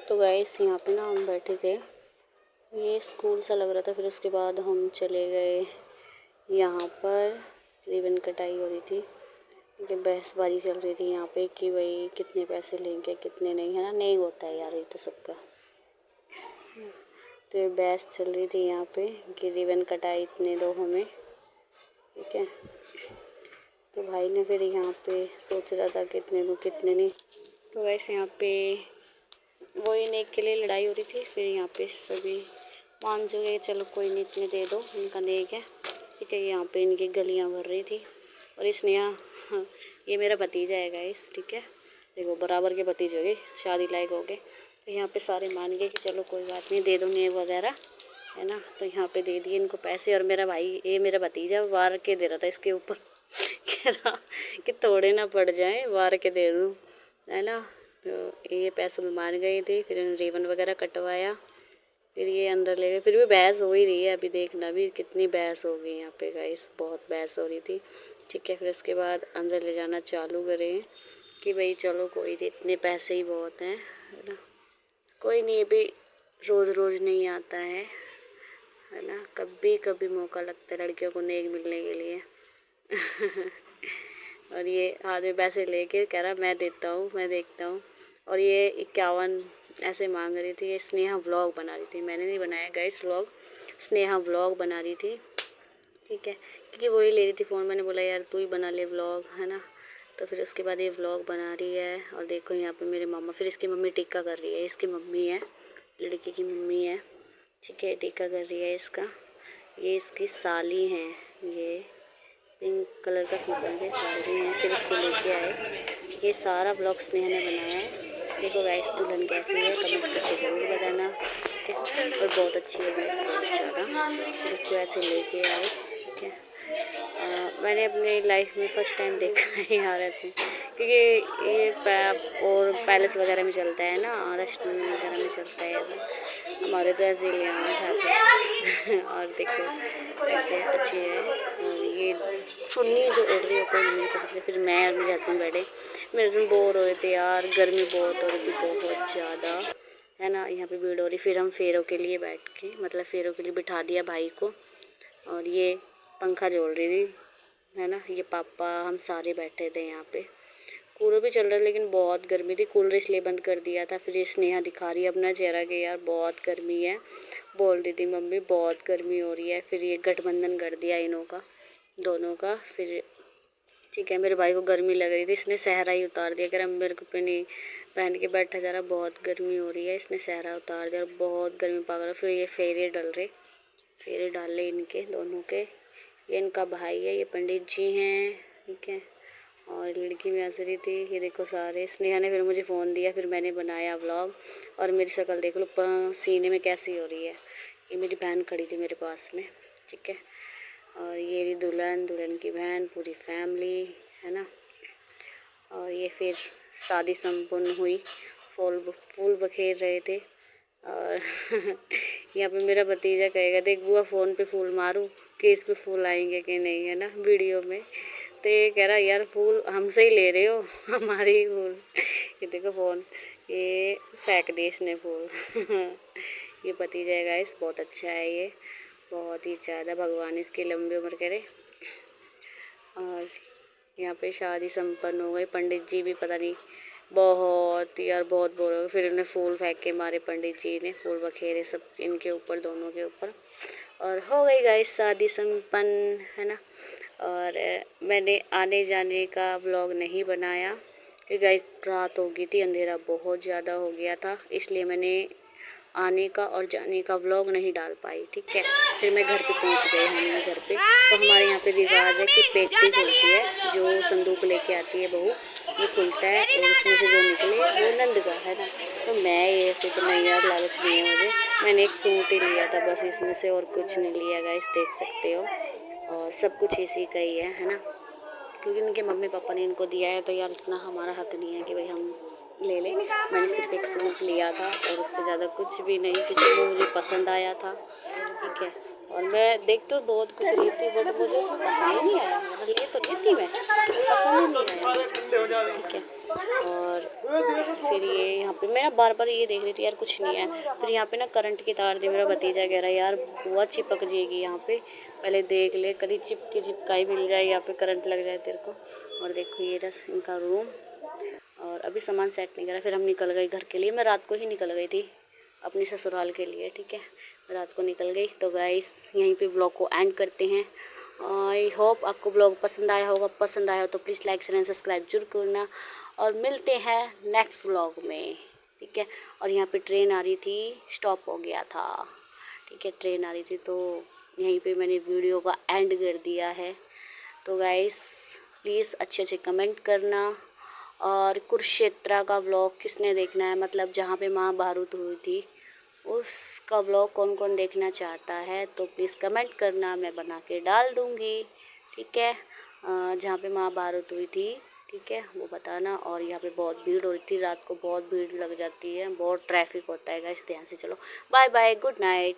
तो गाइस यहाँ पे ना हम बैठे थे, ये स्कूल सा लग रहा था। फिर उसके बाद हम चले गए यहाँ पर, रिबन कटाई हो रही थी, ठीक है। बहसबाजी चल रही थी यहाँ पे कि भाई कितने पैसे लेंगे कितने नहीं, है ना। नहीं होता है यार ये तो सबका। तो ये बहस चल रही थी यहाँ पे कि रिबन कटाई इतने दो हमें, ठीक है। तो भाई ने फिर यहाँ पे सोच रहा था कितने दूँ कितने नहीं। तो वैसे यहाँ पे वही नेक के लिए लड़ाई हो रही थी। फिर यहाँ पे सभी मान जो गए, चलो कोई नहीं इतने दे दो, इनका नेक है, ठीक है। यहाँ पे इनकी गलियाँ भर रही थी। और इसने यहाँ ये मेरा भतीजा है गाइस, ठीक है। देखो बराबर के भतीजे हो गए, शादी लायक हो गए। तो यहाँ पे सारे मान गए कि चलो कोई बात नहीं, दे दो नेक वगैरह, है ना। तो यहाँ पे दे दिए इनको पैसे। और मेरा भाई, ये मेरा भतीजा वार के दे रहा था इसके ऊपर कह रहा कि तोड़े ना पड़ जाए, वार के दे दूँ, है ना। तो ये पैसे में मान गई थी। फिर रिबन वगैरह कटवाया, फिर ये अंदर ले गए। फिर भी बहस हो ही रही है, अभी देखना भी कितनी बहस हो गई यहाँ पे गाइस, बहुत बहस हो रही थी, ठीक है। फिर उसके बाद अंदर ले जाना चालू करें कि भाई चलो कोई नहीं, इतने पैसे ही बहुत हैं, है ना। कोई नहीं, ये भी रोज़ रोज़ नहीं आता है ना। कभी कभी मौका लगता है लड़कियों को नेक मिलने के लिए और ये हाथ में पैसे लेके कह रहा मैं देता हूँ, मैं देखता हूँ। और ये 51 ऐसे मांग रही थी। ये स्नेहा व्लॉग बना रही थी, मैंने नहीं बनाया गाइस व्लॉग, स्नेहा व्लॉग बना रही थी, ठीक है। क्योंकि वही ले रही थी फ़ोन, मैंने बोला यार तू ही बना ले व्लॉग, है ना। तो फिर उसके बाद ये व्लॉग बना रही है। और देखो यहाँ पे मेरे मामा, फिर इसकी मम्मी टिक्का कर रही है, इसकी मम्मी है, लड़की की मम्मी है, ठीक है। टिक्का कर रही है इसका, ये इसकी साली हैं, ये पिंक कलर का सूट पहन के साली हैं। फिर इसको लेके आए। ये सारा व्लॉग स्नेहा ने बनाया है। देखो गाइस दुल्हन कैसी है, कमेंट करके ज़रूर बताना, ठीक है। और बहुत अच्छी है गाइस, बहुत ज़्यादा। फिर इसको ऐसे लेके आए, ठीक है। मैंने अपनी लाइफ में फ़र्स्ट टाइम देखा है यार ऐसे, क्योंकि ये और पैलेस वगैरह में चलता है ना, रेस्टोरेंट वगैरह में चलता है ऐसे। हमारे तो ऐसे ले आए उठाते और देखो ऐसे अच्छी है। और ये चुन्नी जो ओढ़ रही होती है मम्मी को, फिर मैं और मेरे हस्बैंड बैठे। मेरे हस्बैंड बोर हो रहे थे यार, गर्मी बहुत हो रही थी, बहुत ज़्यादा, है ना। यहाँ पे भीड़ हो रही। फिर हम फेरों के लिए बैठ के, मतलब फेरों के लिए बिठा दिया भाई को। और ये पंखा झोल रही थी, है ना। ये पापा, हम सारे बैठे थे यहाँ पे। कूलर भी चल रहा है लेकिन बहुत गर्मी थी, कूलर इसलिए बंद कर दिया था। फिर ये स्नेहा दिखा रही है अपना चेहरा कि यार बहुत गर्मी है, बोल रही थी मम्मी बहुत गर्मी हो रही है। फिर ये गठबंधन कर दिया इनों का, दोनों का। फिर ठीक है, मेरे भाई को गर्मी लग रही थी, इसने सहरा ही उतार दिया, कह रहा मेरे को पे नहीं पहन के बैठा जा रहा, बहुत गर्मी हो रही है। इसने सहरा उतार दिया और बहुत गर्मी पागल। फिर ये फेरे डल रहे, फेरे डाले इनके दोनों के। ये इनका भाई है, ये पंडित जी हैं, ठीक है। और लड़की भी हंस रही थी। ये देखो सारे, स्नेहा ने फिर मुझे फ़ोन दिया, फिर मैंने बनाया व्लॉग। और मेरी शक्ल देख लो सीने में कैसी हो रही है। ये मेरी बहन खड़ी थी मेरे पास में, ठीक है। और ये रही दुल्हन, दुल्हन की बहन, पूरी फैमिली, है ना। और ये फिर शादी संपन्न हुई, फूल बखेर रहे थे। और यहाँ पे मेरा भतीजा कहेगा देख बुआ फ़ोन पे फूल मारूं कि इस पे फूल आएंगे कि नहीं, है ना, वीडियो में। तो ये कह रहा यार फूल हमसे ही ले रहे हो, हमारे ही फूल ये देखो फ़ोन, ये फेंक दिए इसने फूल ये भतीजा है गाइस, बहुत अच्छा है ये, बहुत ही ज़्यादा, भगवान इसकी लंबी उम्र करे। और यहाँ पे शादी संपन्न हो गई। पंडित जी भी पता नहीं बहुत यार बहुत बोल रहे, फिर उन्हें फूल फेंक के मारे, पंडित जी ने फूल बखेरे सब इनके ऊपर, दोनों के ऊपर। और हो गई गाइस शादी संपन्न, है ना। और मैंने आने जाने का व्लॉग नहीं बनाया क्योंकि गाइस रात हो गई थी, अंधेरा बहुत ज़्यादा हो गया था, इसलिए मैंने आने का और जाने का व्लॉग नहीं डाल पाई, ठीक है। फिर मैं घर पे पहुंच गई, हम घर पे। तो हमारे यहाँ पे रिवाज है कि पेटी खुलती है, जो संदूक लेके आती है बहू, वो खुलता है और उसमें से जो निकले वो नंद का, है ना। तो मैं ये ऐसे तो नहीं यार, लालच नहीं है मुझे, मैंने एक सूट ही लिया था बस इसमें से, और कुछ नहीं लिया गाइस, देख सकते हो। और सब कुछ इसी का ही है ना। क्योंकि उनके मम्मी पापा ने इनको दिया है, तो यार इतना हमारा हक नहीं है कि भाई हम ले लें। मैंने सिर्फ एक सूट लिया था और उससे ज़्यादा कुछ भी नहीं, क्योंकि वो मुझे पसंद आया था, ठीक है। और मैं देख तो बहुत कुछ रही थी बट मुझे उसमें पसंद ही नहीं आया, मतलब ले तो लेती मैं, पसंद ही नहीं आया मुझे, ठीक है। और फिर ये यहाँ पे मैं ना बार बार ये देख रही थी यार कुछ नहीं है। फिर यहाँ पे ना करंट की तार थी। मेरा भतीजा कह रहा है यार बुआ चिपक जाएगी यहाँ पे, पहले देख ले कभी चिपकाई मिल जाए, यहाँ पे करंट लग जाए तेरे को। और देखो ये रहा इनका रूम। और अभी सामान सेट नहीं करा, फिर हम निकल गए घर के लिए। मैं रात को ही निकल गई थी अपनी ससुराल के लिए, ठीक है, मैं रात को निकल गई। तो गाइस यहीं पे व्लॉग को एंड करते हैं। आई होप आपको व्लॉग पसंद आया होगा। पसंद आया हो तो please like share and subscribe जरूर करना, और मिलते हैं नेक्स्ट व्लॉग में, ठीक है। और यहाँ पे ट्रेन आ रही थी, स्टॉप हो गया था, ठीक है, ट्रेन आ रही थी, तो यहीं पे मैंने वीडियो का एंड कर दिया है। तो गाइस प्लीज़ अच्छे अच्छे कमेंट करना। और कुरुक्षेत्र का व्लॉग किसने देखना है, मतलब जहाँ पे महाभारत हुई थी उसका व्लॉग कौन कौन देखना चाहता है, तो प्लीज़ कमेंट करना, मैं बना के डाल दूँगी, ठीक है। जहाँ पे महाभारत हुई थी, ठीक है, वो बताना। और यहाँ पे बहुत भीड़ हो रही थी, रात को बहुत भीड़ लग जाती है, बहुत ट्रैफिक होता है गाइस, ध्यान से चलो। Bye bye, good night.